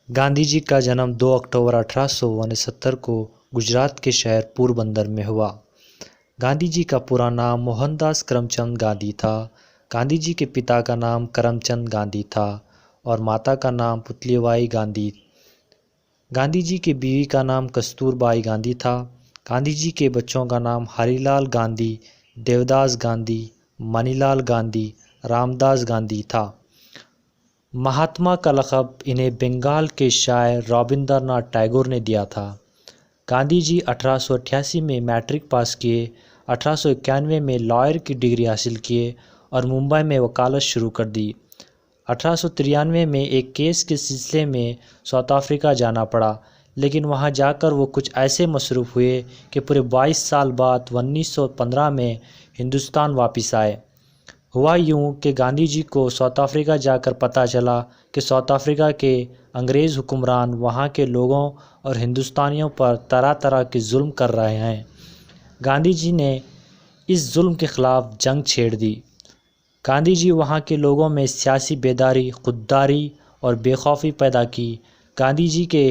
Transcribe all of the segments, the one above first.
گاندھی جی کا جنم 2 اکتوبر 1869 کو گجرات کے شہر پوربندر میں ہوا۔ گاندھی جی کا پورا نام موہن داس کرم چند گاندھی تھا۔ گاندھی جی کے پتا کا نام کرم چند گاندھی تھا اور ماتا کا نام پتلی بائی گاندھی۔ گاندھی جی کی بیوی کا نام کستور بائی گاندھی تھا۔ گاندھی جی کے بچوں کا نام ہری لال گاندھی، دیوداس گاندھی، منی لال گاندھی، رام داس گاندھی تھا۔ مہاتما کا لقب انہیں بنگال کے شاعر رابندر ناتھ ٹیگور نے دیا تھا۔ گاندھی جی 1888 میں میٹرک پاس کیے، 1891 میں لائر کی ڈگری حاصل کیے اور ممبئی میں وکالت شروع کر دی۔ 1893 میں ایک کیس کے سلسلے میں ساؤتھ افریقہ جانا پڑا، لیکن وہاں جا کر وہ کچھ ایسے مصروف ہوئے کہ پورے 22 سال بعد 1915 میں ہندوستان واپس آئے۔ ہوا یوں کہ گاندھی جی کو ساؤتھ افریقہ جا کر پتہ چلا کہ ساؤتھ افریقہ کے انگریز حکمران وہاں کے لوگوں اور ہندوستانیوں پر طرح طرح کے ظلم کر رہے ہیں۔ گاندھی جی نے اس ظلم کے خلاف جنگ چھیڑ دی۔ گاندھی جی وہاں کے لوگوں میں سیاسی بیداری، خودداری اور بے خوفی پیدا کی۔ گاندھی جی کے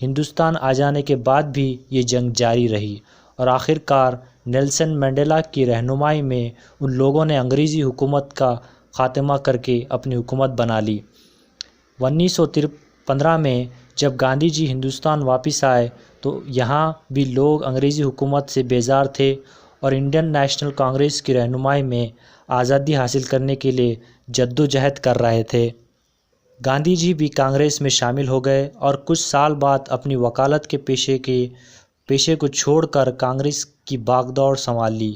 ہندوستان آ جانے کے بعد بھی یہ جنگ جاری رہی اور آخر کار نیلسن منڈیلا کی رہنمائی میں ان لوگوں نے انگریزی حکومت کا خاتمہ کر کے اپنی حکومت بنا لی۔ 1915 میں جب گاندھی جی ہندوستان واپس آئے تو یہاں بھی لوگ انگریزی حکومت سے بیزار تھے اور انڈین نیشنل کانگریس کی رہنمائی میں آزادی حاصل کرنے کے لیے جدوجہد کر رہے تھے۔ گاندھی جی بھی کانگریس میں شامل ہو گئے اور کچھ سال بعد اپنی وکالت کے پیشے کو چھوڑ کر کانگریس کی باغ دوڑ سنبھال لی۔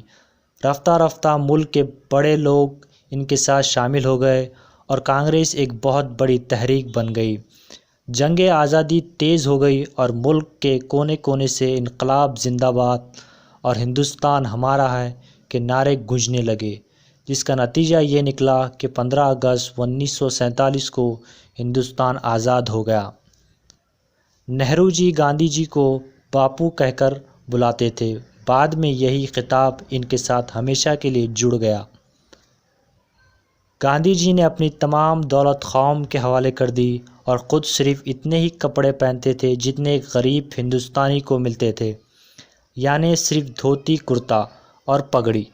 رفتہ رفتہ ملک کے بڑے لوگ ان کے ساتھ شامل ہو گئے اور کانگریس ایک بہت بڑی تحریک بن گئی۔ جنگ آزادی تیز ہو گئی اور ملک کے کونے کونے سے انقلاب زندہ باد اور ہندوستان ہمارا ہے کے نعرے گونجنے لگے، جس کا نتیجہ یہ نکلا کہ 15 اگست 1947 کو ہندوستان آزاد ہو گیا۔ نہرو جی گاندھی جی کو باپو کہہ کر بلاتے تھے۔ بعد میں یہی خطاب ان کے ساتھ ہمیشہ کے لیے جڑ گیا۔ گاندھی جی نے اپنی تمام دولت قوم کے حوالے کر دی اور خود صرف اتنے ہی کپڑے پہنتے تھے جتنے ایک غریب ہندوستانی کو ملتے تھے، یعنی صرف دھوتی کرتا اور پگڑی۔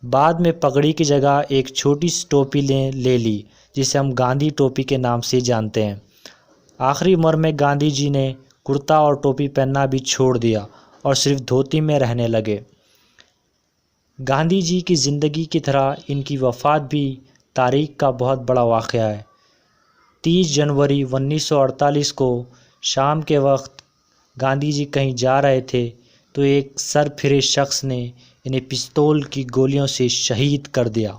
بعد میں پگڑی کی جگہ ایک چھوٹی سی ٹوپی لے لی جسے ہم گاندھی ٹوپی کے نام سے جانتے ہیں۔ آخری عمر میں گاندھی جی نے کرتا اور ٹوپی پہننا بھی چھوڑ دیا اور صرف دھوتی میں رہنے لگے۔ گاندھی جی کی زندگی کی طرح ان کی وفات بھی تاریخ کا بہت بڑا واقعہ ہے۔ 30 جنوری 1948 کو شام کے وقت گاندھی جی کہیں جا رہے تھے تو ایک سر پھرے شخص نے انہیں پستول کی گولیوں سے شہید کر دیا۔